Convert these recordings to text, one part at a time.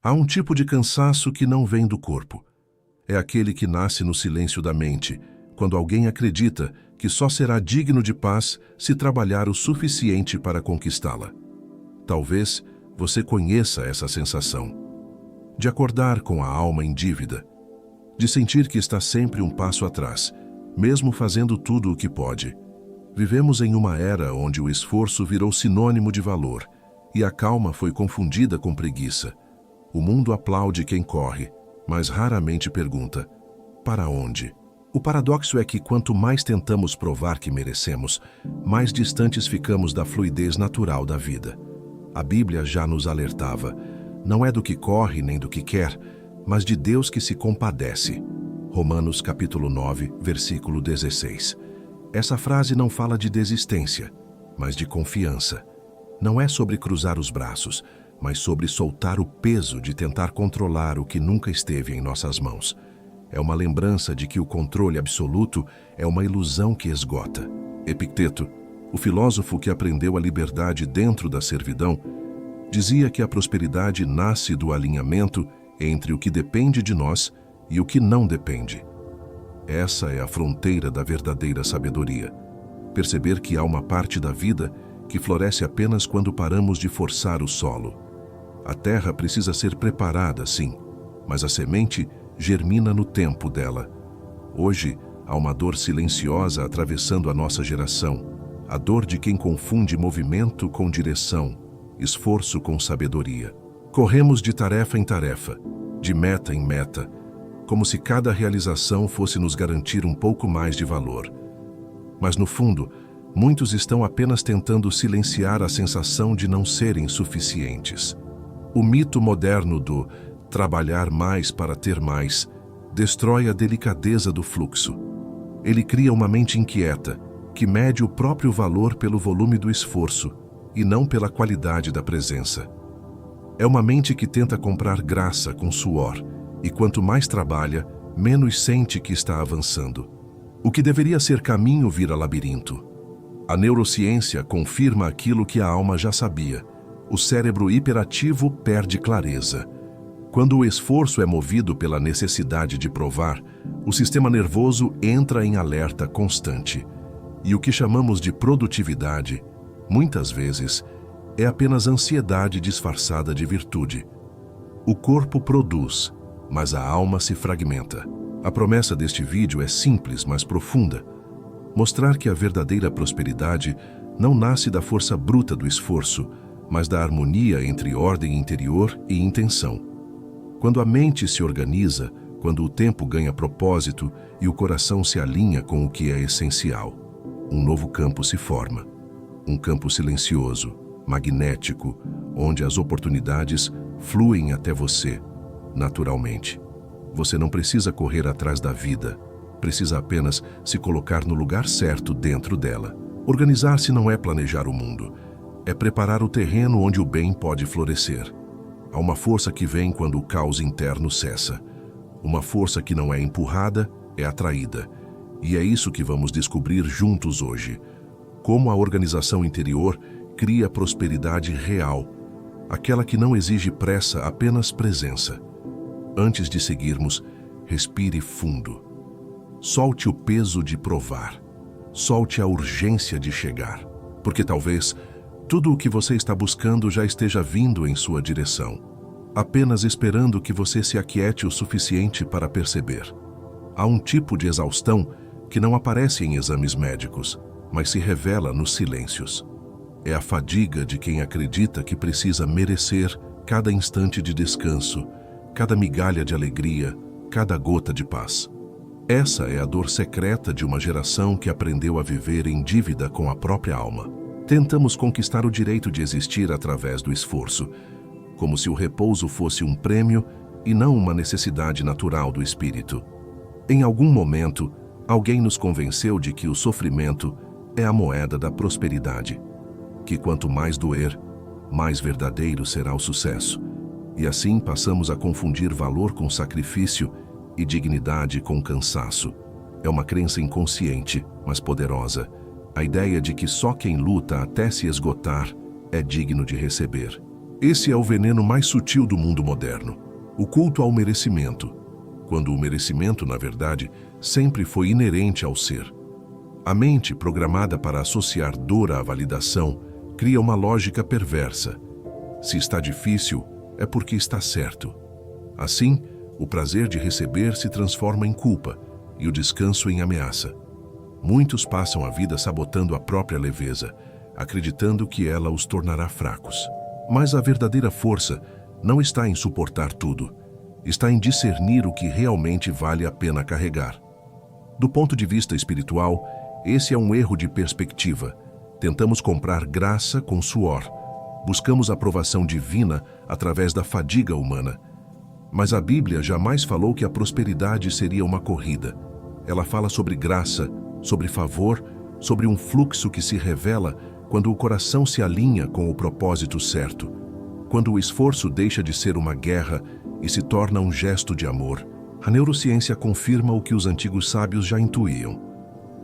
Há um tipo de cansaço que não vem do corpo. É aquele que nasce no silêncio da mente, quando alguém acredita que só será digno de paz se trabalhar o suficiente para conquistá-la. Talvez você conheça essa sensação. De acordar com a alma em dívida, de sentir que está sempre um passo atrás, mesmo fazendo tudo o que pode. Vivemos em uma era onde o esforço virou sinônimo de valor e a calma foi confundida com preguiça. O mundo aplaude quem corre, mas raramente pergunta: para onde? O paradoxo é que quanto mais tentamos provar que merecemos, mais distantes ficamos da fluidez natural da vida. A Bíblia já nos alertava: não é do que corre nem do que quer, mas de Deus que se compadece. Romanos capítulo 9, versículo 16. Essa frase não fala de desistência, mas de confiança. Não é sobre cruzar os braços, mas sobre soltar o peso de tentar controlar o que nunca esteve em nossas mãos. É uma lembrança de que o controle absoluto é uma ilusão que esgota. Epicteto, o filósofo que aprendeu a liberdade dentro da servidão, dizia que a prosperidade nasce do alinhamento entre o que depende de nós e o que não depende. Essa é a fronteira da verdadeira sabedoria. Perceber que há uma parte da vida que floresce apenas quando paramos de forçar o solo. A terra precisa ser preparada, sim, mas a semente germina no tempo dela. Hoje, há uma dor silenciosa atravessando a nossa geração, a dor de quem confunde movimento com direção, esforço com sabedoria. Corremos de tarefa em tarefa, de meta em meta, como se cada realização fosse nos garantir um pouco mais de valor. Mas no fundo, muitos estão apenas tentando silenciar a sensação de não serem suficientes. O mito moderno do trabalhar mais para ter mais destrói a delicadeza do fluxo. Ele cria uma mente inquieta, que mede o próprio valor pelo volume do esforço e não pela qualidade da presença. É uma mente que tenta comprar graça com suor, e quanto mais trabalha, menos sente que está avançando. O que deveria ser caminho vira labirinto. A neurociência confirma aquilo que a alma já sabia. O cérebro hiperativo perde clareza. Quando o esforço é movido pela necessidade de provar, o sistema nervoso entra em alerta constante. E o que chamamos de produtividade, muitas vezes, é apenas ansiedade disfarçada de virtude. O corpo produz, mas a alma se fragmenta. A promessa deste vídeo é simples, mas profunda. Mostrar que a verdadeira prosperidade não nasce da força bruta do esforço, mas da harmonia entre ordem interior e intenção. Quando a mente se organiza, quando o tempo ganha propósito e o coração se alinha com o que é essencial, um novo campo se forma. Um campo silencioso, magnético, onde as oportunidades fluem até você, naturalmente. Você não precisa correr atrás da vida, precisa apenas se colocar no lugar certo dentro dela. Organizar-se não é planejar o mundo, é preparar o terreno onde o bem pode florescer. Há uma força que vem quando o caos interno cessa. Uma força que não é empurrada, é atraída. E é isso que vamos descobrir juntos hoje. Como a organização interior cria prosperidade real, aquela que não exige pressa, apenas presença. Antes de seguirmos, respire fundo. Solte o peso de provar. Solte a urgência de chegar. Porque talvez tudo o que você está buscando já esteja vindo em sua direção, apenas esperando que você se aquiete o suficiente para perceber. Há um tipo de exaustão que não aparece em exames médicos, mas se revela nos silêncios. É a fadiga de quem acredita que precisa merecer cada instante de descanso, cada migalha de alegria, cada gota de paz. Essa é a dor secreta de uma geração que aprendeu a viver em dívida com a própria alma. Tentamos conquistar o direito de existir através do esforço, como se o repouso fosse um prêmio e não uma necessidade natural do espírito. Em algum momento, alguém nos convenceu de que o sofrimento é a moeda da prosperidade, que quanto mais doer, mais verdadeiro será o sucesso. E assim passamos a confundir valor com sacrifício e dignidade com cansaço. É uma crença inconsciente, mas poderosa. A ideia de que só quem luta até se esgotar é digno de receber. Esse é o veneno mais sutil do mundo moderno, o culto ao merecimento, quando o merecimento, na verdade, sempre foi inerente ao ser. A mente, programada para associar dor à validação, cria uma lógica perversa. Se está difícil, é porque está certo. Assim, o prazer de receber se transforma em culpa e o descanso em ameaça. Muitos passam a vida sabotando a própria leveza, acreditando que ela os tornará fracos. Mas a verdadeira força não está em suportar tudo, está em discernir o que realmente vale a pena carregar. Do ponto de vista espiritual, esse é um erro de perspectiva. Tentamos comprar graça com suor. Buscamos aprovação divina através da fadiga humana. Mas a Bíblia jamais falou que a prosperidade seria uma corrida. Ela fala sobre graça, sobre favor, sobre um fluxo que se revela quando o coração se alinha com o propósito certo, quando o esforço deixa de ser uma guerra e se torna um gesto de amor. A neurociência confirma o que os antigos sábios já intuíam.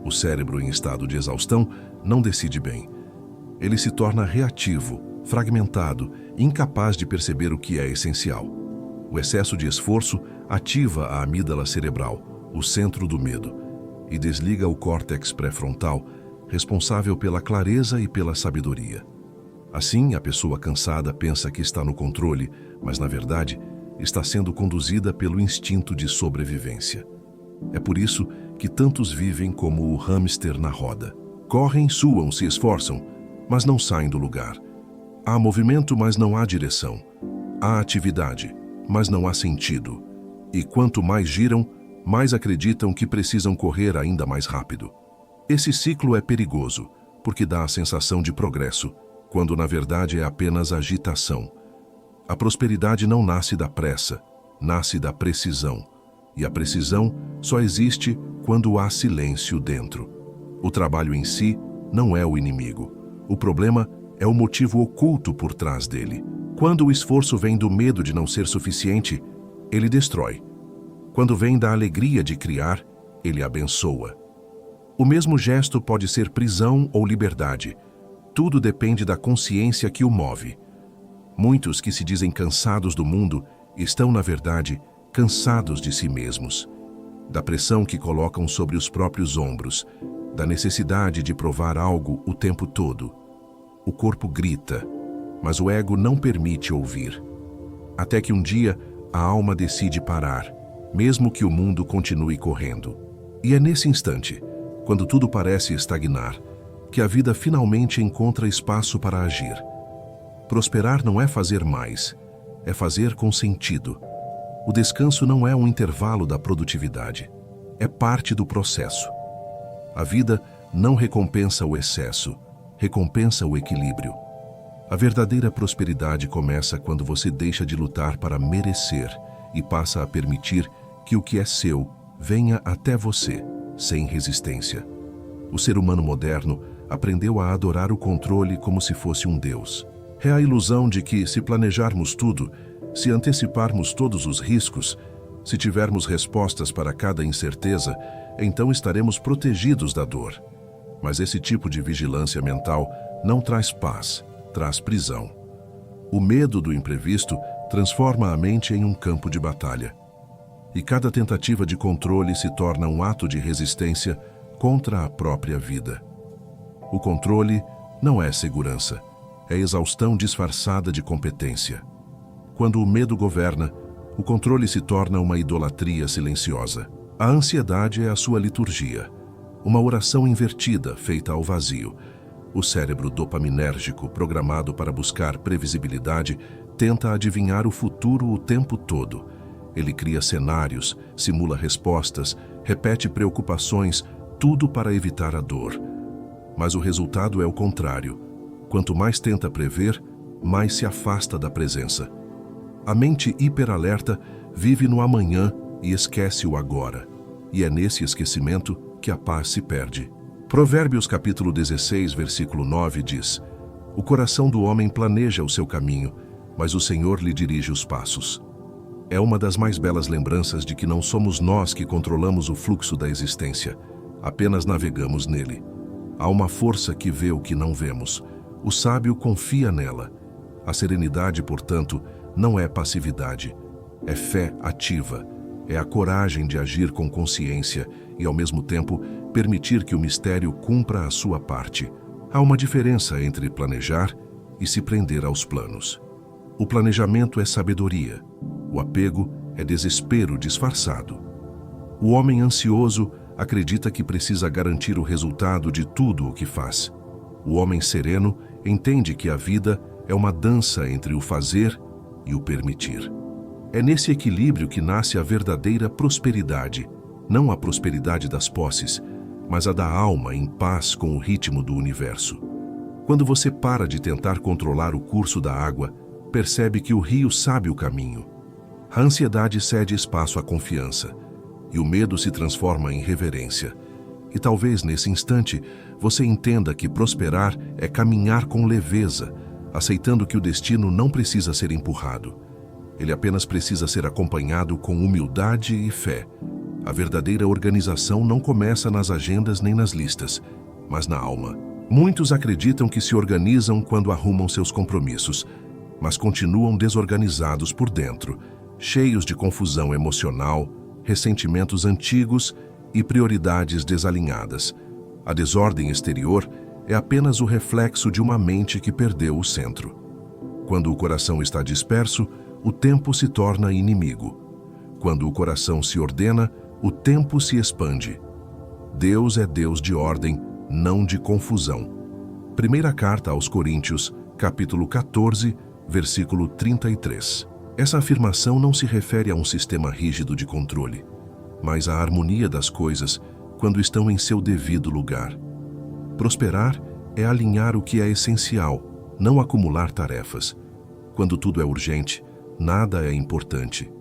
O cérebro em estado de exaustão não decide bem. Ele se torna reativo, fragmentado, incapaz de perceber o que é essencial. O excesso de esforço ativa a amígdala cerebral, o centro do medo, e desliga o córtex pré-frontal, responsável pela clareza e pela sabedoria. Assim, a pessoa cansada pensa que está no controle, mas, na verdade, está sendo conduzida pelo instinto de sobrevivência. É por isso que tantos vivem como o hamster na roda. Correm, suam, se esforçam, mas não saem do lugar. Há movimento, mas não há direção. Há atividade, mas não há sentido. E quanto mais giram, mais acreditam que precisam correr ainda mais rápido. Esse ciclo é perigoso, porque dá a sensação de progresso, quando na verdade é apenas agitação. A prosperidade não nasce da pressa, nasce da precisão. E a precisão só existe quando há silêncio dentro. O trabalho em si não é o inimigo. O problema é o motivo oculto por trás dele. Quando o esforço vem do medo de não ser suficiente, ele destrói. Quando vem da alegria de criar, ele abençoa. O mesmo gesto pode ser prisão ou liberdade. Tudo depende da consciência que o move. Muitos que se dizem cansados do mundo estão, na verdade, cansados de si mesmos, da pressão que colocam sobre os próprios ombros, da necessidade de provar algo o tempo todo. O corpo grita, mas o ego não permite ouvir. Até que um dia a alma decide parar, mesmo que o mundo continue correndo. E é nesse instante, quando tudo parece estagnar, que a vida finalmente encontra espaço para agir. Prosperar não é fazer mais, é fazer com sentido. O descanso não é um intervalo da produtividade, é parte do processo. A vida não recompensa o excesso, recompensa o equilíbrio. A verdadeira prosperidade começa quando você deixa de lutar para merecer e passa a permitir que o que é seu venha até você, sem resistência. O ser humano moderno aprendeu a adorar o controle como se fosse um deus. É a ilusão de que, se planejarmos tudo, se anteciparmos todos os riscos, se tivermos respostas para cada incerteza, então estaremos protegidos da dor. Mas esse tipo de vigilância mental não traz paz, traz prisão. O medo do imprevisto transforma a mente em um campo de batalha. E cada tentativa de controle se torna um ato de resistência contra a própria vida. O controle não é segurança, é exaustão disfarçada de competência. Quando o medo governa, o controle se torna uma idolatria silenciosa. A ansiedade é a sua liturgia, uma oração invertida feita ao vazio. O cérebro dopaminérgico, programado para buscar previsibilidade, tenta adivinhar o futuro o tempo todo. Ele cria cenários, simula respostas, repete preocupações, tudo para evitar a dor. Mas o resultado é o contrário. Quanto mais tenta prever, mais se afasta da presença. A mente hiperalerta vive no amanhã e esquece o agora. E é nesse esquecimento que a paz se perde. Provérbios capítulo 16, versículo 9 diz: O coração do homem planeja o seu caminho, mas o Senhor lhe dirige os passos. É uma das mais belas lembranças de que não somos nós que controlamos o fluxo da existência, apenas navegamos nele. Há uma força que vê o que não vemos. O sábio confia nela. A serenidade, portanto, não é passividade, é fé ativa, é a coragem de agir com consciência e, ao mesmo tempo, permitir que o mistério cumpra a sua parte. Há uma diferença entre planejar e se prender aos planos. O planejamento é sabedoria, o apego é desespero disfarçado. O homem ansioso acredita que precisa garantir o resultado de tudo o que faz. O homem sereno entende que a vida é uma dança entre o fazer e o permitir. É nesse equilíbrio que nasce a verdadeira prosperidade, não a prosperidade das posses, mas a da alma em paz com o ritmo do universo. Quando você para de tentar controlar o curso da água, percebe que o rio sabe o caminho. A ansiedade cede espaço à confiança, e o medo se transforma em reverência. E talvez nesse instante você entenda que prosperar é caminhar com leveza, aceitando que o destino não precisa ser empurrado. Ele apenas precisa ser acompanhado com humildade e fé. A verdadeira organização não começa nas agendas nem nas listas, mas na alma. Muitos acreditam que se organizam quando arrumam seus compromissos, mas continuam desorganizados por dentro, cheios de confusão emocional, ressentimentos antigos e prioridades desalinhadas. A desordem exterior é apenas o reflexo de uma mente que perdeu o centro. Quando o coração está disperso, o tempo se torna inimigo. Quando o coração se ordena, o tempo se expande. Deus é Deus de ordem, não de confusão. Primeira carta aos Coríntios, capítulo 14, versículo 33. Essa afirmação não se refere a um sistema rígido de controle, mas à harmonia das coisas quando estão em seu devido lugar. Prosperar é alinhar o que é essencial, não acumular tarefas. Quando tudo é urgente, nada é importante.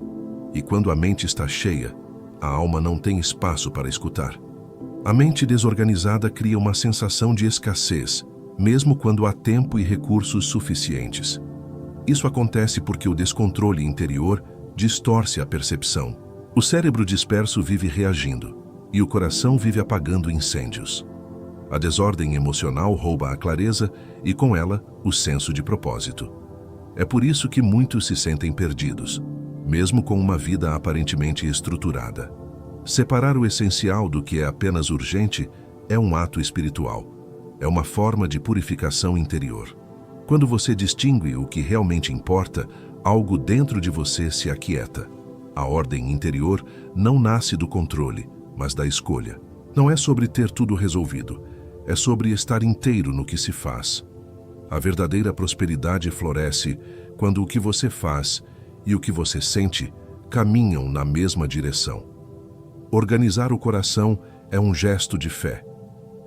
E quando a mente está cheia, a alma não tem espaço para escutar. A mente desorganizada cria uma sensação de escassez, mesmo quando há tempo e recursos suficientes. Isso acontece porque o descontrole interior distorce a percepção. O cérebro disperso vive reagindo, e o coração vive apagando incêndios. A desordem emocional rouba a clareza e, com ela, o senso de propósito. É por isso que muitos se sentem perdidos, mesmo com uma vida aparentemente estruturada. Separar o essencial do que é apenas urgente é um ato espiritual. É uma forma de purificação interior. Quando você distingue o que realmente importa, algo dentro de você se aquieta. A ordem interior não nasce do controle, mas da escolha. Não é sobre ter tudo resolvido, é sobre estar inteiro no que se faz. A verdadeira prosperidade floresce quando o que você faz e o que você sente caminham na mesma direção. Organizar o coração é um gesto de fé.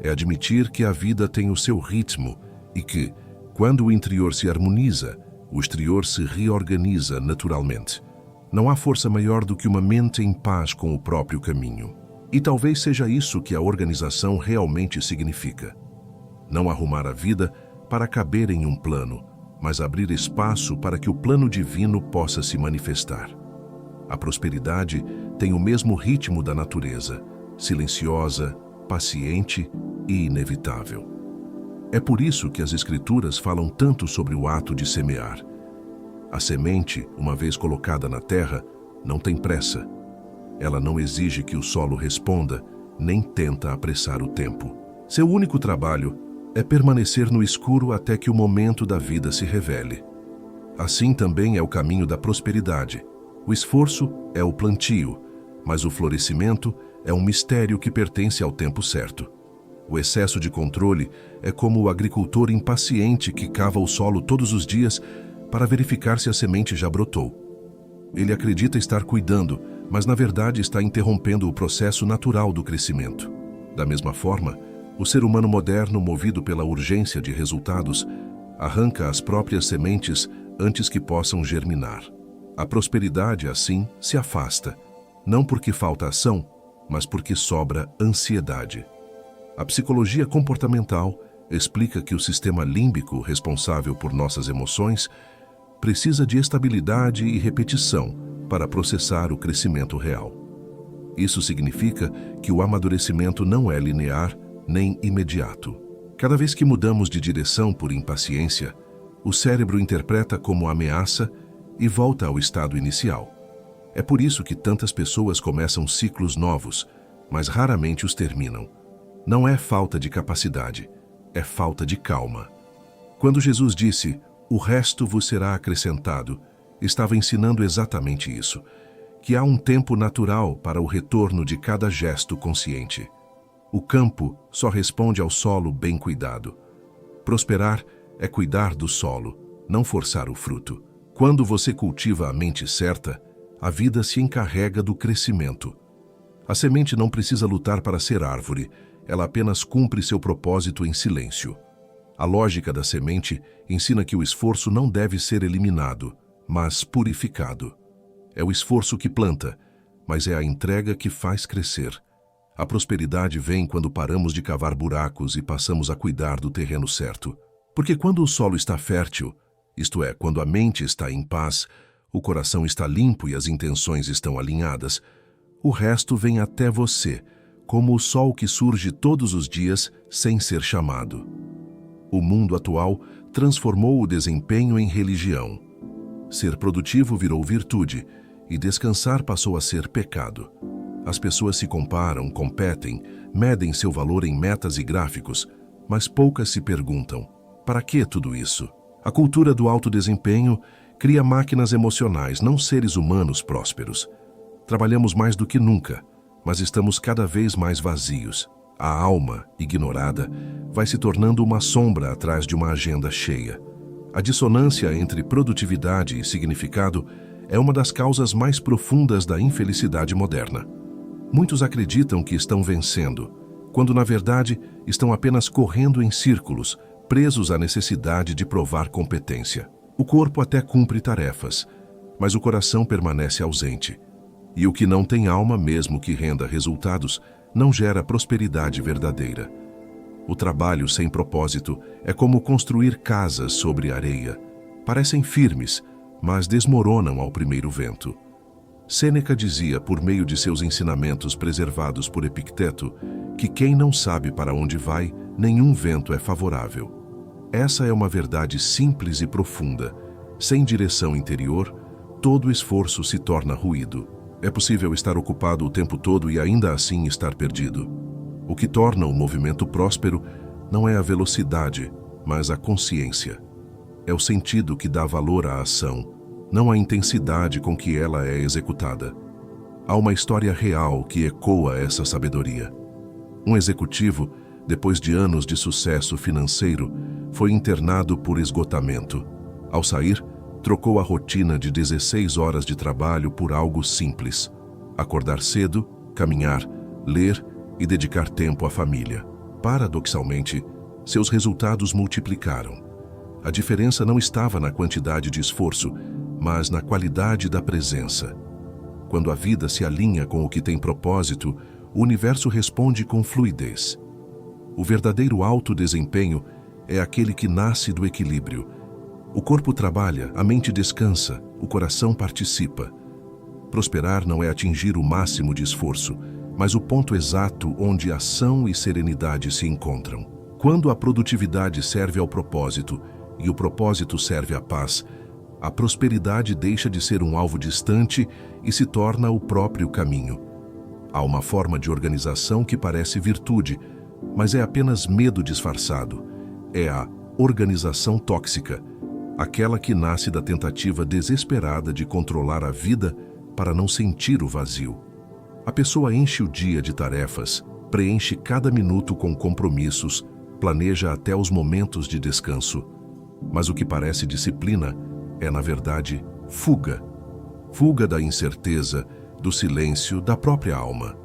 É admitir que a vida tem o seu ritmo e que, quando o interior se harmoniza, o exterior se reorganiza naturalmente. Não há força maior do que uma mente em paz com o próprio caminho. E talvez seja isso que a organização realmente significa. Não arrumar a vida para caber em um plano, mas abrir espaço para que o plano divino possa se manifestar. A prosperidade tem o mesmo ritmo da natureza, silenciosa, paciente e inevitável. É por isso que as Escrituras falam tanto sobre o ato de semear. A semente, uma vez colocada na terra, não tem pressa. Ela não exige que o solo responda, nem tenta apressar o tempo. Seu único trabalho é permanecer no escuro até que o momento da vida se revele. Assim também é o caminho da prosperidade. O esforço é o plantio, mas o florescimento é um mistério que pertence ao tempo certo. O excesso de controle é como o agricultor impaciente que cava o solo todos os dias para verificar se a semente já brotou. Ele acredita estar cuidando, mas na verdade está interrompendo o processo natural do crescimento. Da mesma forma, o ser humano moderno, movido pela urgência de resultados, arranca as próprias sementes antes que possam germinar. A prosperidade, assim, se afasta, não porque falta ação, mas porque sobra ansiedade. A psicologia comportamental explica que o sistema límbico, responsável por nossas emoções, precisa de estabilidade e repetição para processar o crescimento real. Isso significa que o amadurecimento não é linear nem imediato. Cada vez que mudamos de direção por impaciência, o cérebro interpreta como ameaça e volta ao estado inicial. É por isso que tantas pessoas começam ciclos novos, mas raramente os terminam. Não é falta de capacidade, é falta de calma. Quando Jesus disse, "O resto vos será acrescentado", estava ensinando exatamente isso, que há um tempo natural para o retorno de cada gesto consciente. O campo só responde ao solo bem cuidado. Prosperar é cuidar do solo, não forçar o fruto. Quando você cultiva a mente certa, a vida se encarrega do crescimento. A semente não precisa lutar para ser árvore, ela apenas cumpre seu propósito em silêncio. A lógica da semente ensina que o esforço não deve ser eliminado, mas purificado. É o esforço que planta, mas é a entrega que faz crescer. A prosperidade vem quando paramos de cavar buracos e passamos a cuidar do terreno certo. Porque quando o solo está fértil, isto é, quando a mente está em paz, o coração está limpo e as intenções estão alinhadas, o resto vem até você, como o sol que surge todos os dias sem ser chamado. O mundo atual transformou o desempenho em religião. Ser produtivo virou virtude e descansar passou a ser pecado. As pessoas se comparam, competem, medem seu valor em metas e gráficos, mas poucas se perguntam: para que tudo isso? A cultura do alto desempenho cria máquinas emocionais, não seres humanos prósperos. Trabalhamos mais do que nunca, mas estamos cada vez mais vazios. A alma, ignorada, vai se tornando uma sombra atrás de uma agenda cheia. A dissonância entre produtividade e significado é uma das causas mais profundas da infelicidade moderna. Muitos acreditam que estão vencendo, quando na verdade estão apenas correndo em círculos, presos à necessidade de provar competência. O corpo até cumpre tarefas, mas o coração permanece ausente. E o que não tem alma, mesmo que renda resultados, não gera prosperidade verdadeira. O trabalho sem propósito é como construir casas sobre areia. Parecem firmes, mas desmoronam ao primeiro vento. Sêneca dizia, por meio de seus ensinamentos preservados por Epicteto, que quem não sabe para onde vai, nenhum vento é favorável. Essa é uma verdade simples e profunda. Sem direção interior, todo esforço se torna ruído. É possível estar ocupado o tempo todo e ainda assim estar perdido. O que torna o movimento próspero não é a velocidade, mas a consciência. É o sentido que dá valor à ação, não a intensidade com que ela é executada. Há uma história real que ecoa essa sabedoria. Um executivo, depois de anos de sucesso financeiro, foi internado por esgotamento. Ao sair, trocou a rotina de 16 horas de trabalho por algo simples: acordar cedo, caminhar, ler e dedicar tempo à família. Paradoxalmente, seus resultados multiplicaram. A diferença não estava na quantidade de esforço, mas na qualidade da presença. Quando a vida se alinha com o que tem propósito, o universo responde com fluidez. O verdadeiro alto desempenho é aquele que nasce do equilíbrio. O corpo trabalha, a mente descansa, o coração participa. Prosperar não é atingir o máximo de esforço, mas o ponto exato onde ação e serenidade se encontram. Quando a produtividade serve ao propósito e o propósito serve à paz, a prosperidade deixa de ser um alvo distante e se torna o próprio caminho. Há uma forma de organização que parece virtude, mas é apenas medo disfarçado. É a organização tóxica, aquela que nasce da tentativa desesperada de controlar a vida para não sentir o vazio. A pessoa enche o dia de tarefas, preenche cada minuto com compromissos, planeja até os momentos de descanso. Mas o que parece disciplina é, na verdade, fuga. Fuga da incerteza, do silêncio, da própria alma.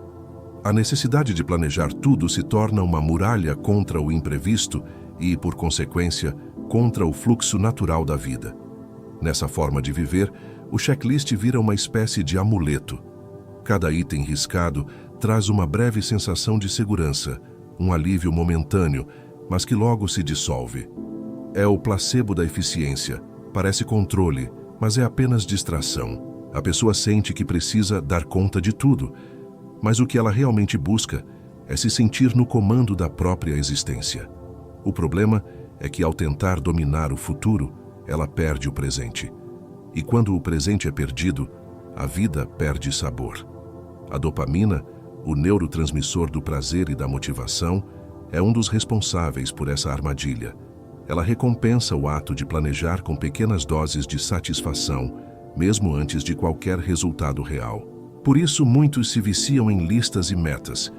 A necessidade de planejar tudo se torna uma muralha contra o imprevisto e, por consequência, contra o fluxo natural da vida. Nessa forma de viver, o checklist vira uma espécie de amuleto. Cada item riscado traz uma breve sensação de segurança, um alívio momentâneo, mas que logo se dissolve. É o placebo da eficiência. Parece controle, mas é apenas distração. A pessoa sente que precisa dar conta de tudo, mas o que ela realmente busca é se sentir no comando da própria existência. O problema é que, ao tentar dominar o futuro, ela perde o presente. E quando o presente é perdido, a vida perde sabor. A dopamina, o neurotransmissor do prazer e da motivação, é um dos responsáveis por essa armadilha. Ela recompensa o ato de planejar com pequenas doses de satisfação, mesmo antes de qualquer resultado real. Por isso, muitos se viciam em listas e metas,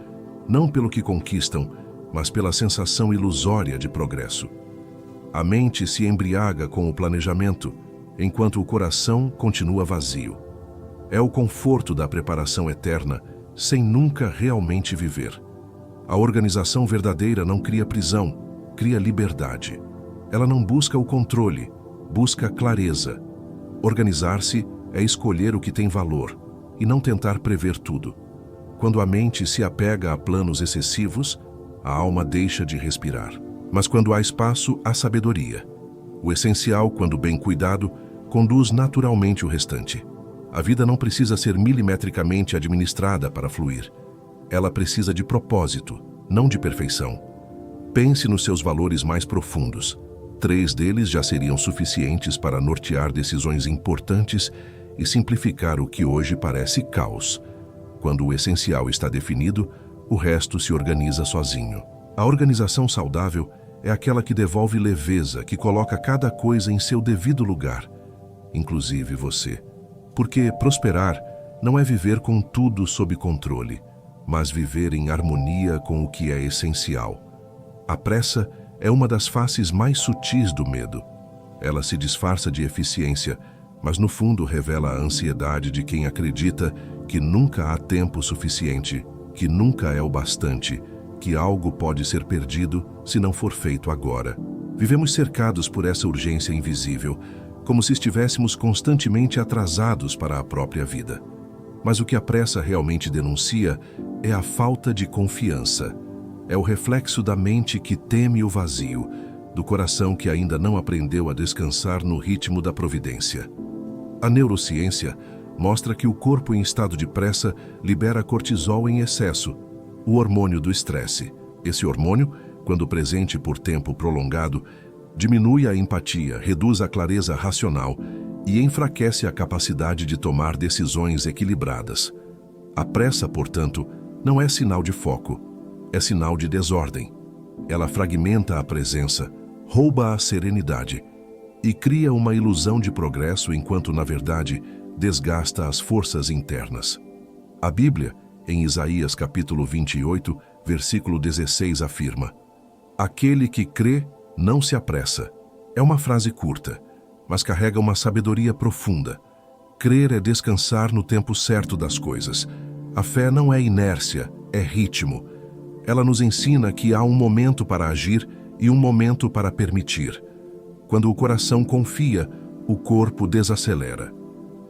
não pelo que conquistam, mas pela sensação ilusória de progresso. A mente se embriaga com o planejamento, enquanto o coração continua vazio. É o conforto da preparação eterna, sem nunca realmente viver. A organização verdadeira não cria prisão, cria liberdade. Ela não busca o controle, busca clareza. Organizar-se é escolher o que tem valor e não tentar prever tudo. Quando a mente se apega a planos excessivos, a alma deixa de respirar. Mas quando há espaço, há sabedoria. O essencial, quando bem cuidado, conduz naturalmente o restante. A vida não precisa ser milimetricamente administrada para fluir. Ela precisa de propósito, não de perfeição. Pense nos seus valores mais profundos. 3 deles já seriam suficientes para nortear decisões importantes e simplificar o que hoje parece caos. Quando o essencial está definido, o resto se organiza sozinho. A organização saudável é aquela que devolve leveza, que coloca cada coisa em seu devido lugar, inclusive você. Porque prosperar não é viver com tudo sob controle, mas viver em harmonia com o que é essencial. A pressa é uma das faces mais sutis do medo. Ela se disfarça de eficiência, mas no fundo revela a ansiedade de quem acredita que nunca há tempo suficiente, que nunca é o bastante, que algo pode ser perdido se não for feito agora. Vivemos cercados por essa urgência invisível, como se estivéssemos constantemente atrasados para a própria vida. Mas o que a pressa realmente denuncia é a falta de confiança. É o reflexo da mente que teme o vazio, do coração que ainda não aprendeu a descansar no ritmo da providência. A neurociência mostra que o corpo em estado de pressa libera cortisol em excesso, o hormônio do estresse. Esse hormônio, quando presente por tempo prolongado, diminui a empatia, reduz a clareza racional e enfraquece a capacidade de tomar decisões equilibradas. A pressa, portanto, não é sinal de foco, é sinal de desordem. Ela fragmenta a presença, rouba a serenidade e cria uma ilusão de progresso enquanto, na verdade, desgasta as forças internas. A Bíblia, em Isaías capítulo 28, versículo 16, afirma: "Aquele que crê não se apressa." É uma frase curta, mas carrega uma sabedoria profunda. Crer é descansar no tempo certo das coisas. A fé não é inércia, é ritmo. Ela nos ensina que há um momento para agir e um momento para permitir. Quando o coração confia, o corpo desacelera.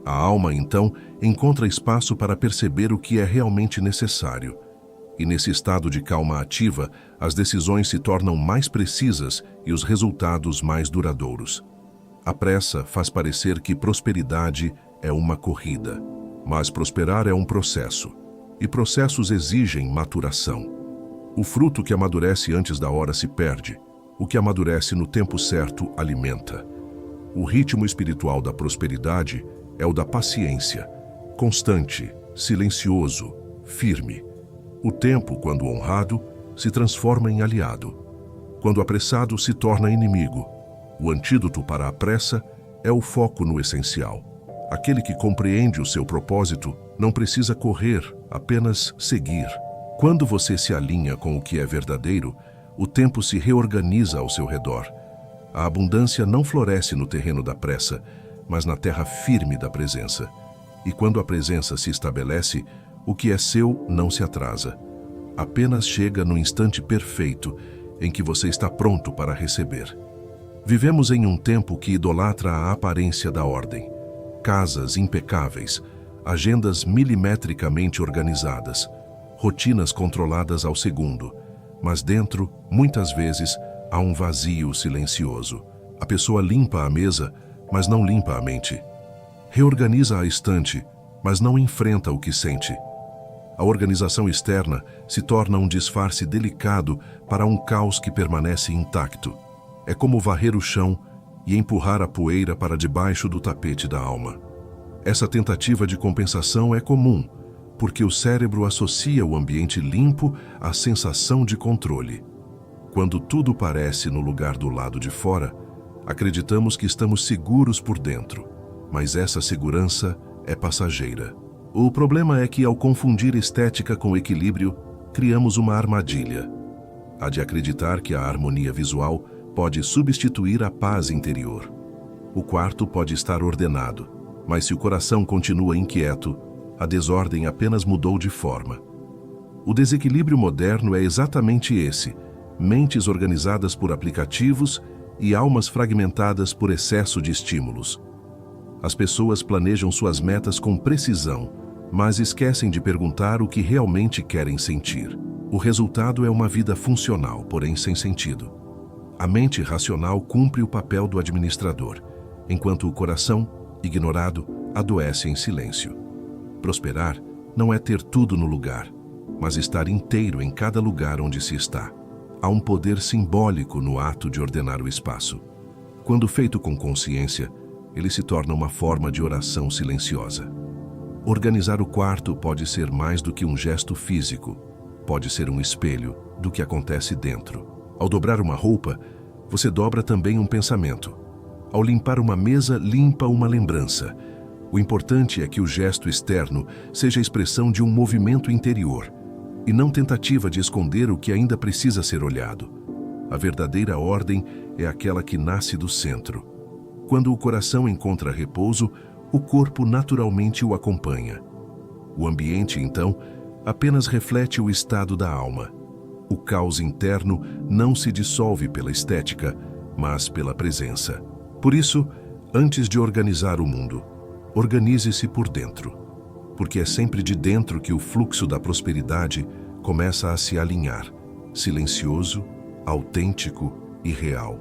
A alma, então, encontra espaço para perceber o que é realmente necessário. E nesse estado de calma ativa, as decisões se tornam mais precisas e os resultados mais duradouros. A pressa faz parecer que prosperidade é uma corrida, mas prosperar é um processo, e processos exigem maturação. O fruto que amadurece antes da hora se perde, o que amadurece no tempo certo alimenta. O ritmo espiritual da prosperidade é o da paciência, constante, silencioso, firme. O tempo, quando honrado, se transforma em aliado. Quando apressado, se torna inimigo. O antídoto para a pressa é o foco no essencial. Aquele que compreende o seu propósito não precisa correr, apenas seguir. Quando você se alinha com o que é verdadeiro, o tempo se reorganiza ao seu redor. A abundância não floresce no terreno da pressa, mas na terra firme da presença. E quando a presença se estabelece, o que é seu não se atrasa. Apenas chega no instante perfeito em que você está pronto para receber. Vivemos em um tempo que idolatra a aparência da ordem. Casas impecáveis, agendas milimetricamente organizadas, rotinas controladas ao segundo. Mas dentro, muitas vezes, há um vazio silencioso. A pessoa limpa a mesa, mas não limpa a mente. Reorganiza a estante, mas não enfrenta o que sente. A organização externa se torna um disfarce delicado para um caos que permanece intacto. É como varrer o chão e empurrar a poeira para debaixo do tapete da alma. Essa tentativa de compensação é comum, porque o cérebro associa o ambiente limpo à sensação de controle. Quando tudo parece no lugar do lado de fora, acreditamos que estamos seguros por dentro, mas essa segurança é passageira. O problema é que, ao confundir estética com equilíbrio, criamos uma armadilha. A de acreditar que a harmonia visual pode substituir a paz interior. O quarto pode estar ordenado, mas se o coração continua inquieto, a desordem apenas mudou de forma. O desequilíbrio moderno é exatamente esse: mentes organizadas por aplicativos e almas fragmentadas por excesso de estímulos. As pessoas planejam suas metas com precisão, mas esquecem de perguntar o que realmente querem sentir. O resultado é uma vida funcional, porém sem sentido. A mente racional cumpre o papel do administrador, enquanto o coração, ignorado, adoece em silêncio. Prosperar não é ter tudo no lugar, mas estar inteiro em cada lugar onde se está. Há um poder simbólico no ato de ordenar o espaço. Quando feito com consciência, ele se torna uma forma de oração silenciosa. Organizar o quarto pode ser mais do que um gesto físico, pode ser um espelho do que acontece dentro. Ao dobrar uma roupa, você dobra também um pensamento. Ao limpar uma mesa, limpa uma lembrança. O importante é que o gesto externo seja a expressão de um movimento interior, e não tentativa de esconder o que ainda precisa ser olhado. A verdadeira ordem é aquela que nasce do centro. Quando o coração encontra repouso, o corpo naturalmente o acompanha. O ambiente, então, apenas reflete o estado da alma. O caos interno não se dissolve pela estética, mas pela presença. Por isso, antes de organizar o mundo, organize-se por dentro, porque é sempre de dentro que o fluxo da prosperidade começa a se alinhar, silencioso, autêntico e real.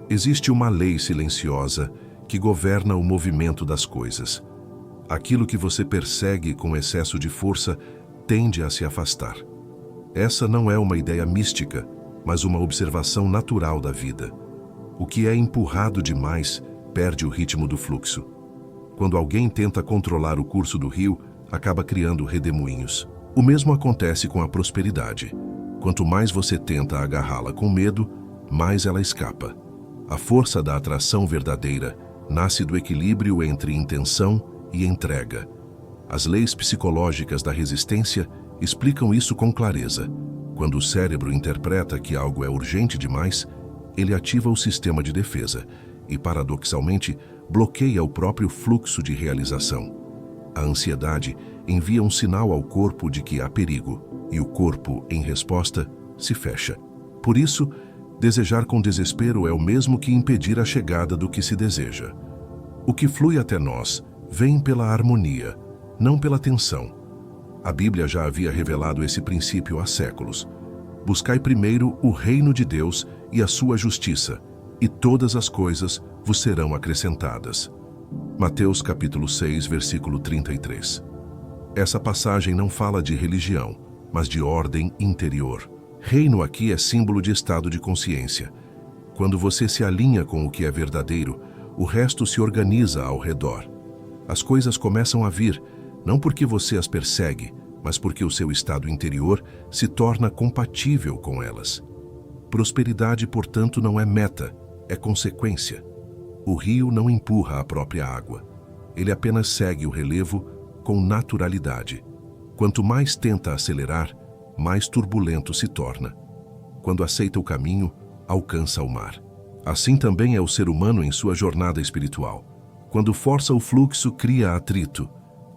Existe uma lei silenciosa que governa o movimento das coisas. Aquilo que você persegue com excesso de força tende a se afastar. Essa não é uma ideia mística, mas uma observação natural da vida. O que é empurrado demais perde o ritmo do fluxo. Quando alguém tenta controlar o curso do rio, acaba criando redemoinhos. O mesmo acontece com a prosperidade. Quanto mais você tenta agarrá-la com medo, mais ela escapa. A força da atração verdadeira nasce do equilíbrio entre intenção e entrega. As leis psicológicas da resistência explicam isso com clareza. Quando o cérebro interpreta que algo é urgente demais, ele ativa o sistema de defesa e, paradoxalmente, bloqueia o próprio fluxo de realização. A ansiedade envia um sinal ao corpo de que há perigo, e o corpo, em resposta, se fecha. Por isso, desejar com desespero é o mesmo que impedir a chegada do que se deseja. O que flui até nós vem pela harmonia, não pela tensão. A Bíblia já havia revelado esse princípio há séculos. Buscai primeiro o reino de Deus e a sua justiça, e todas as coisas vos serão acrescentadas. Mateus capítulo 6, versículo 33. Essa passagem não fala de religião, mas de ordem interior. Reino aqui é símbolo de estado de consciência. Quando você se alinha com o que é verdadeiro, o resto se organiza ao redor. As coisas começam a vir, não porque você as persegue, mas porque o seu estado interior se torna compatível com elas. Prosperidade, portanto, não é meta, é consequência. O rio não empurra a própria água. Ele apenas segue o relevo com naturalidade. Quanto mais tenta acelerar, mais turbulento se torna. Quando aceita o caminho, alcança o mar. Assim também é o ser humano em sua jornada espiritual. Quando força o fluxo, cria atrito.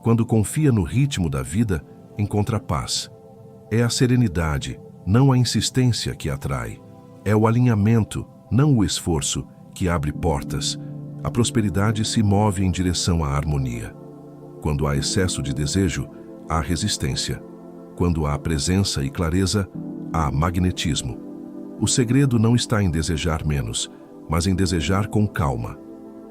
Quando confia no ritmo da vida, encontra paz. É a serenidade, não a insistência, que atrai. É o alinhamento, não o esforço, que abre portas. A prosperidade se move em direção à harmonia. Quando há excesso de desejo, há resistência. Quando há presença e clareza, há magnetismo. O segredo não está em desejar menos, mas em desejar com calma.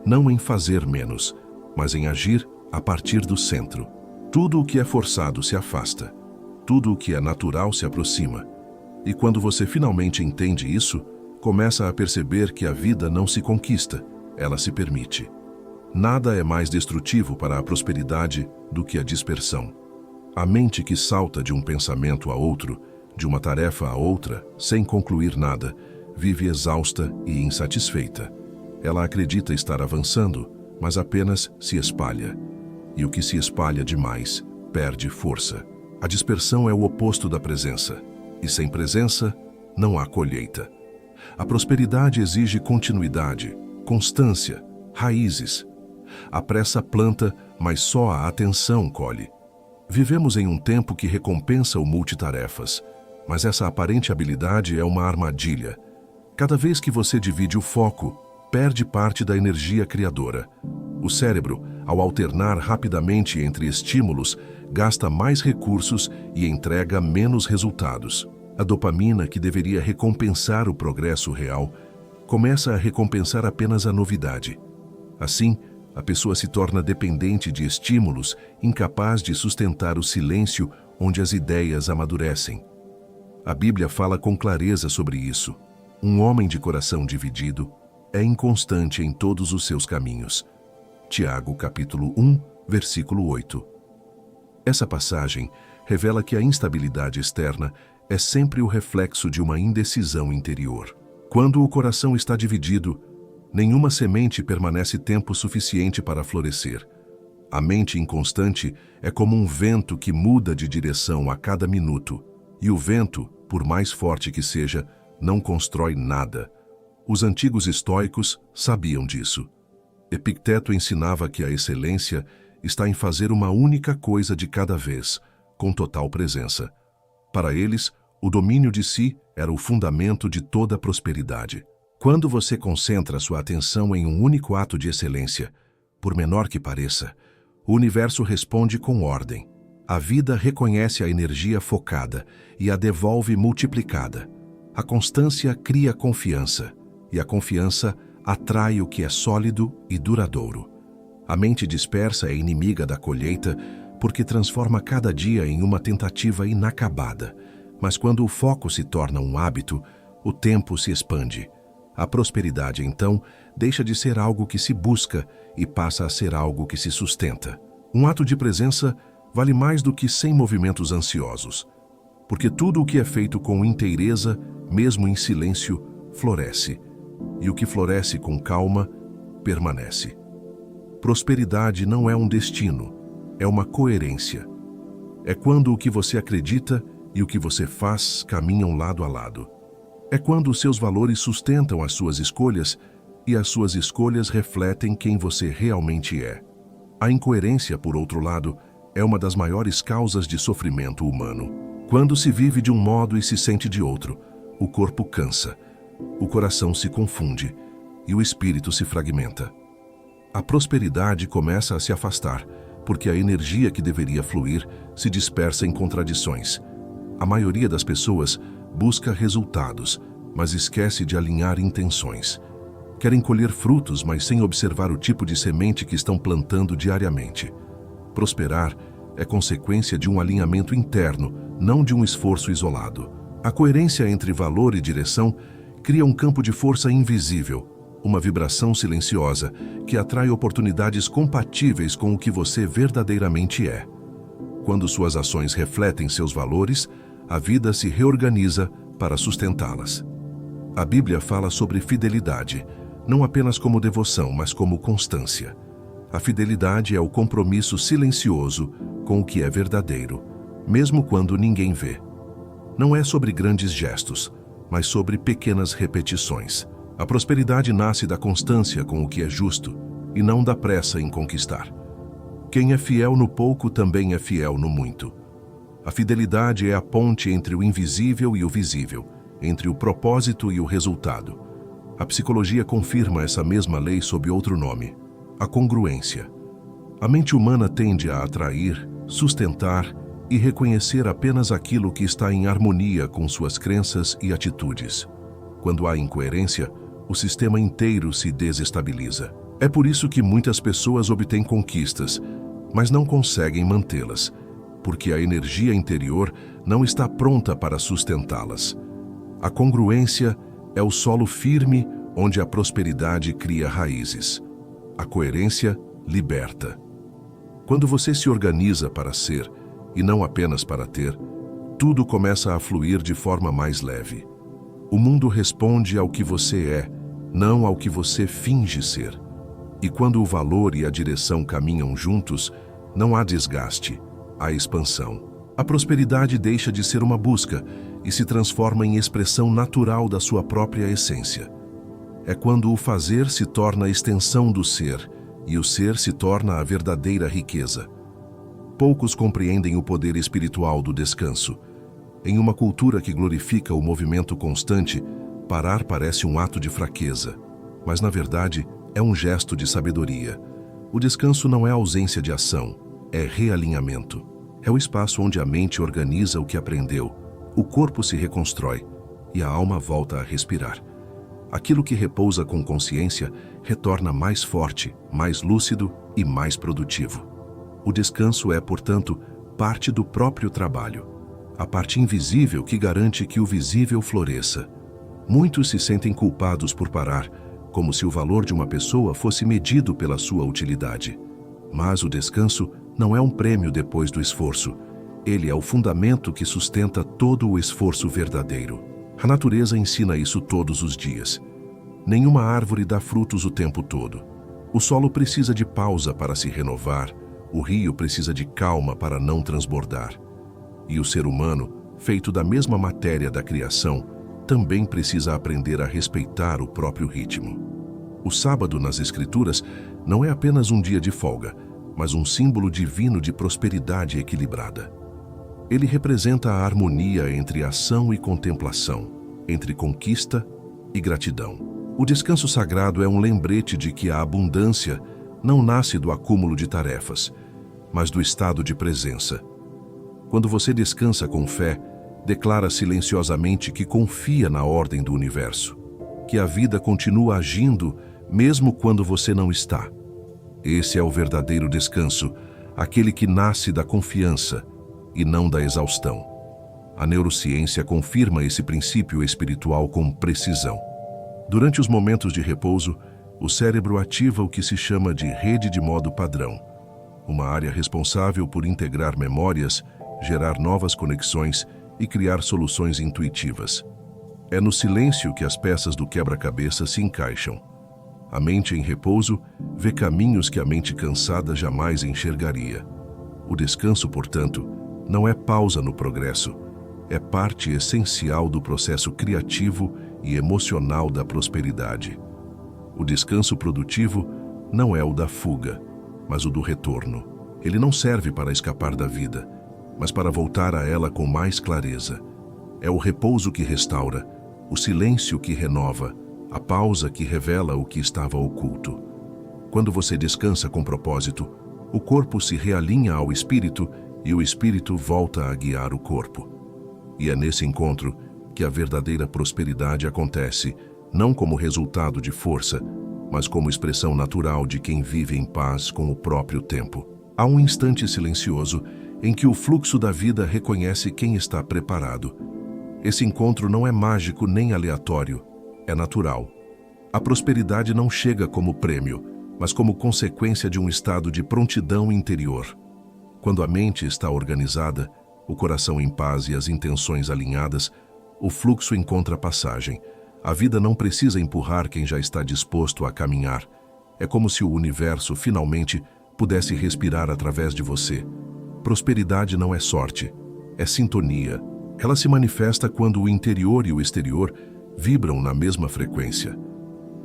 Não em fazer menos, mas em agir a partir do centro. Tudo o que é forçado se afasta. Tudo o que é natural se aproxima. E quando você finalmente entende isso, começa a perceber que a vida não se conquista, ela se permite. Nada é mais destrutivo para a prosperidade do que a dispersão. A mente que salta de um pensamento a outro, de uma tarefa a outra, sem concluir nada, vive exausta e insatisfeita. Ela acredita estar avançando, mas apenas se espalha. E o que se espalha demais perde força. A dispersão é o oposto da presença. E sem presença, não há colheita. A prosperidade exige continuidade, constância, raízes. A pressa planta, mas só a atenção colhe. Vivemos em um tempo que recompensa o multitarefas, mas essa aparente habilidade é uma armadilha. Cada vez que você divide o foco, perde parte da energia criadora. O cérebro, ao alternar rapidamente entre estímulos, gasta mais recursos e entrega menos resultados. A dopamina, que deveria recompensar o progresso real, começa a recompensar apenas a novidade. Assim, a pessoa se torna dependente de estímulos, incapaz de sustentar o silêncio onde as ideias amadurecem. A Bíblia fala com clareza sobre isso. Um homem de coração dividido é inconstante em todos os seus caminhos. Tiago, capítulo 1, versículo 8. Essa passagem revela que a instabilidade externa é sempre o reflexo de uma indecisão interior. Quando o coração está dividido, nenhuma semente permanece tempo suficiente para florescer. A mente inconstante é como um vento que muda de direção a cada minuto, e o vento, por mais forte que seja, não constrói nada. Os antigos estoicos sabiam disso. Epicteto ensinava que a excelência está em fazer uma única coisa de cada vez, com total presença. Para eles, o domínio de si era o fundamento de toda a prosperidade. Quando você concentra sua atenção em um único ato de excelência, por menor que pareça, o universo responde com ordem. A vida reconhece a energia focada e a devolve multiplicada. A constância cria confiança, e a confiança atrai o que é sólido e duradouro. A mente dispersa é inimiga da colheita porque transforma cada dia em uma tentativa inacabada. Mas quando o foco se torna um hábito, o tempo se expande. A prosperidade, então, deixa de ser algo que se busca e passa a ser algo que se sustenta. Um ato de presença vale mais do que 100 movimentos ansiosos, porque tudo o que é feito com inteireza, mesmo em silêncio, floresce, e o que floresce com calma, permanece. Prosperidade não é um destino, é uma coerência. É quando o que você acredita e o que você faz caminham lado a lado. É quando os seus valores sustentam as suas escolhas e as suas escolhas refletem quem você realmente é. A incoerência, por outro lado, é uma das maiores causas de sofrimento humano. Quando se vive de um modo e se sente de outro, o corpo cansa, o coração se confunde e o espírito se fragmenta. A prosperidade começa a se afastar, porque a energia que deveria fluir se dispersa em contradições. A maioria das pessoas busca resultados, mas esquece de alinhar intenções. Querem colher frutos, mas sem observar o tipo de semente que estão plantando diariamente. Prosperar é consequência de um alinhamento interno, não de um esforço isolado. A coerência entre valor e direção cria um campo de força invisível, uma vibração silenciosa que atrai oportunidades compatíveis com o que você verdadeiramente é. Quando suas ações refletem seus valores, a vida se reorganiza para sustentá-las. A Bíblia fala sobre fidelidade, não apenas como devoção, mas como constância. A fidelidade é o compromisso silencioso com o que é verdadeiro, mesmo quando ninguém vê. Não é sobre grandes gestos, mas sobre pequenas repetições. A prosperidade nasce da constância com o que é justo e não da pressa em conquistar. Quem é fiel no pouco também é fiel no muito. A fidelidade é a ponte entre o invisível e o visível, entre o propósito e o resultado. A psicologia confirma essa mesma lei sob outro nome, a congruência. A mente humana tende a atrair, sustentar e reconhecer apenas aquilo que está em harmonia com suas crenças e atitudes. Quando há incoerência, o sistema inteiro se desestabiliza. É por isso que muitas pessoas obtêm conquistas, mas não conseguem mantê-las, porque a energia interior não está pronta para sustentá-las. A congruência é o solo firme onde a prosperidade cria raízes. A coerência liberta. Quando você se organiza para ser, e não apenas para ter, tudo começa a fluir de forma mais leve. O mundo responde ao que você é, não ao que você finge ser. E quando o valor e a direção caminham juntos, não há desgaste, há expansão. A prosperidade deixa de ser uma busca e se transforma em expressão natural da sua própria essência. É quando o fazer se torna a extensão do ser e o ser se torna a verdadeira riqueza. Poucos compreendem o poder espiritual do descanso. Em uma cultura que glorifica o movimento constante, parar parece um ato de fraqueza, mas na verdade é um gesto de sabedoria. O descanso não é ausência de ação, é realinhamento. É o espaço onde a mente organiza o que aprendeu, o corpo se reconstrói e a alma volta a respirar. Aquilo que repousa com consciência retorna mais forte, mais lúcido e mais produtivo. O descanso é, portanto, parte do próprio trabalho, a parte invisível que garante que o visível floresça. Muitos se sentem culpados por parar, como se o valor de uma pessoa fosse medido pela sua utilidade. Mas o descanso não é um prêmio depois do esforço. Ele é o fundamento que sustenta todo o esforço verdadeiro. A natureza ensina isso todos os dias. Nenhuma árvore dá frutos o tempo todo. O solo precisa de pausa para se renovar, o rio precisa de calma para não transbordar. E o ser humano, feito da mesma matéria da criação, também precisa aprender a respeitar o próprio ritmo. O sábado nas Escrituras não é apenas um dia de folga, mas um símbolo divino de prosperidade equilibrada. Ele representa a harmonia entre ação e contemplação, entre conquista e gratidão. O descanso sagrado é um lembrete de que a abundância não nasce do acúmulo de tarefas, mas do estado de presença. Quando você descansa com fé, declara silenciosamente que confia na ordem do universo, que a vida continua agindo mesmo quando você não está. Esse é o verdadeiro descanso, aquele que nasce da confiança e não da exaustão. A neurociência confirma esse princípio espiritual com precisão. Durante os momentos de repouso, o cérebro ativa o que se chama de rede de modo padrão, uma área responsável por integrar memórias, gerar novas conexões e criar soluções intuitivas. É no silêncio que as peças do quebra-cabeça se encaixam. A mente em repouso vê caminhos que a mente cansada jamais enxergaria. O descanso, portanto, não é pausa no progresso, é parte essencial do processo criativo e emocional da prosperidade. O descanso produtivo não é o da fuga, mas o do retorno. Ele não serve para escapar da vida, mas para voltar a ela com mais clareza. É o repouso que restaura, o silêncio que renova, a pausa que revela o que estava oculto. Quando você descansa com propósito, o corpo se realinha ao espírito e o espírito volta a guiar o corpo. E é nesse encontro que a verdadeira prosperidade acontece, não como resultado de força, mas como expressão natural de quem vive em paz com o próprio tempo. Há um instante silencioso em que o fluxo da vida reconhece quem está preparado. Esse encontro não é mágico nem aleatório, é natural. A prosperidade não chega como prêmio, mas como consequência de um estado de prontidão interior. Quando a mente está organizada, o coração em paz e as intenções alinhadas, o fluxo encontra passagem. A vida não precisa empurrar quem já está disposto a caminhar. É como se o universo finalmente pudesse respirar através de você. Prosperidade não é sorte, é sintonia. Ela se manifesta quando o interior e o exterior vibram na mesma frequência.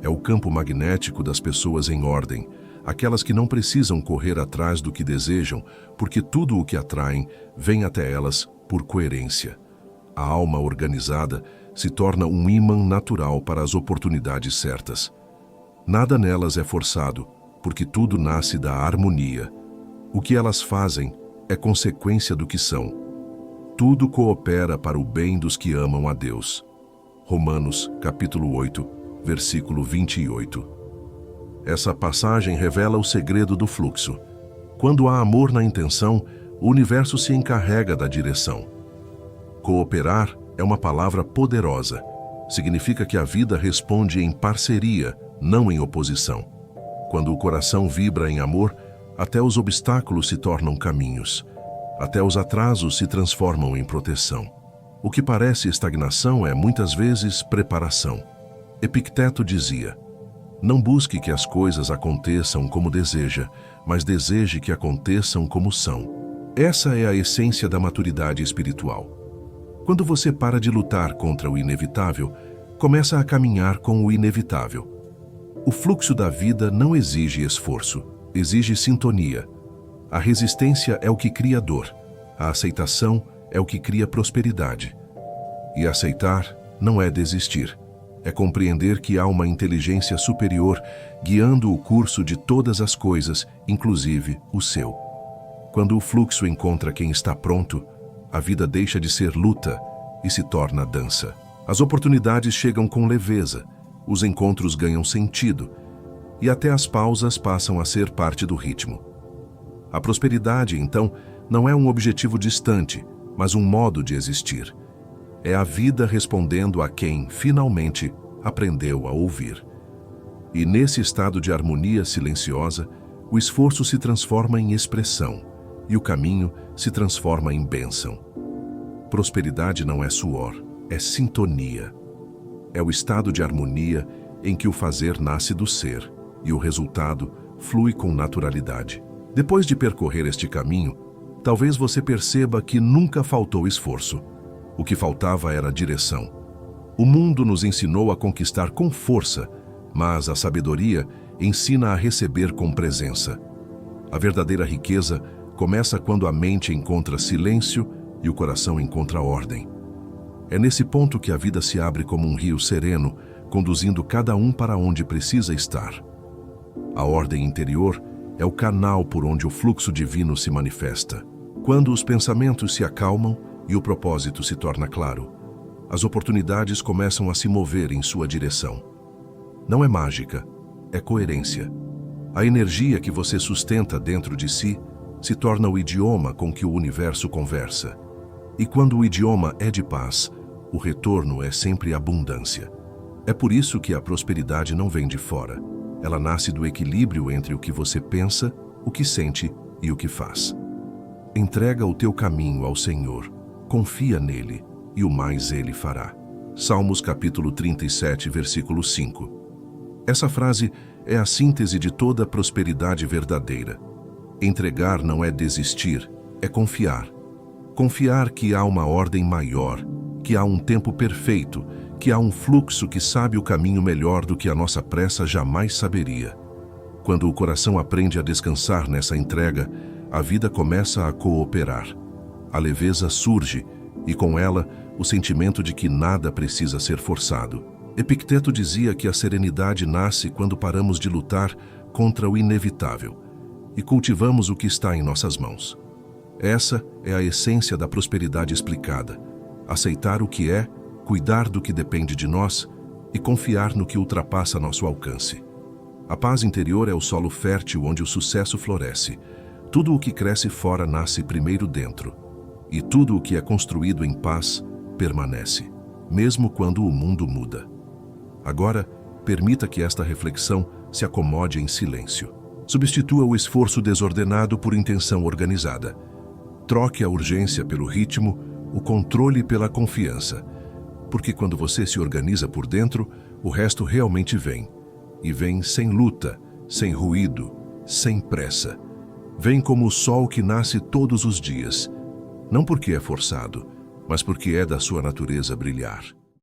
É o campo magnético das pessoas em ordem, aquelas que não precisam correr atrás do que desejam, porque tudo o que atraem vem até elas por coerência. A alma organizada se torna um ímã natural para as oportunidades certas. Nada nelas é forçado, porque tudo nasce da harmonia. O que elas fazem é consequência do que são. Tudo coopera para o bem dos que amam a Deus. Romanos, capítulo 8, versículo 28. Essa passagem revela o segredo do fluxo. Quando há amor na intenção, o universo se encarrega da direção. Cooperar é uma palavra poderosa. Significa que a vida responde em parceria, não em oposição. Quando o coração vibra em amor, até os obstáculos se tornam caminhos. Até os atrasos se transformam em proteção. O que parece estagnação é, muitas vezes, preparação. Epicteto dizia: não busque que as coisas aconteçam como deseja, mas deseje que aconteçam como são. Essa é a essência da maturidade espiritual. Quando você para de lutar contra o inevitável, começa a caminhar com o inevitável. O fluxo da vida não exige esforço, exige sintonia. A resistência é o que cria dor, a aceitação é o que cria prosperidade. E aceitar não é desistir, é compreender que há uma inteligência superior guiando o curso de todas as coisas, inclusive o seu. Quando o fluxo encontra quem está pronto, a vida deixa de ser luta e se torna dança. As oportunidades chegam com leveza, os encontros ganham sentido e até as pausas passam a ser parte do ritmo. A prosperidade, então, não é um objetivo distante, mas um modo de existir. É a vida respondendo a quem, finalmente, aprendeu a ouvir. E nesse estado de harmonia silenciosa, o esforço se transforma em expressão e o caminho se transforma em bênção. Prosperidade não é suor, é sintonia. É o estado de harmonia em que o fazer nasce do ser e o resultado flui com naturalidade. Depois de percorrer este caminho, talvez você perceba que nunca faltou esforço. O que faltava era direção. O mundo nos ensinou a conquistar com força, mas a sabedoria ensina a receber com presença. A verdadeira riqueza começa quando a mente encontra silêncio e o coração encontra ordem. É nesse ponto que a vida se abre como um rio sereno, conduzindo cada um para onde precisa estar. A ordem interior é o canal por onde o fluxo divino se manifesta. Quando os pensamentos se acalmam e o propósito se torna claro, as oportunidades começam a se mover em sua direção. Não é mágica, é coerência. A energia que você sustenta dentro de si se torna o idioma com que o universo conversa. E quando o idioma é de paz, o retorno é sempre abundância. É por isso que a prosperidade não vem de fora. Ela nasce do equilíbrio entre o que você pensa, o que sente e o que faz. Entrega o teu caminho ao Senhor, confia nele e o mais ele fará. Salmos capítulo 37, versículo 5. Essa frase é a síntese de toda a prosperidade verdadeira. Entregar não é desistir, é confiar. Confiar que há uma ordem maior, que há um tempo perfeito, que há um fluxo que sabe o caminho melhor do que a nossa pressa jamais saberia. Quando o coração aprende a descansar nessa entrega, a vida começa a cooperar. A leveza surge e, com ela, o sentimento de que nada precisa ser forçado. Epicteto dizia que a serenidade nasce quando paramos de lutar contra o inevitável e cultivamos o que está em nossas mãos. Essa é a essência da prosperidade explicada. Aceitar o que é, cuidar do que depende de nós e confiar no que ultrapassa nosso alcance. A paz interior é o solo fértil onde o sucesso floresce. Tudo o que cresce fora nasce primeiro dentro. E tudo o que é construído em paz permanece, mesmo quando o mundo muda. Agora, permita que esta reflexão se acomode em silêncio. Substitua o esforço desordenado por intenção organizada. Troque a urgência pelo ritmo, o controle pela confiança. Porque quando você se organiza por dentro, o resto realmente vem. E vem sem luta, sem ruído, sem pressa. Vem como o sol que nasce todos os dias. Não porque é forçado, mas porque é da sua natureza brilhar.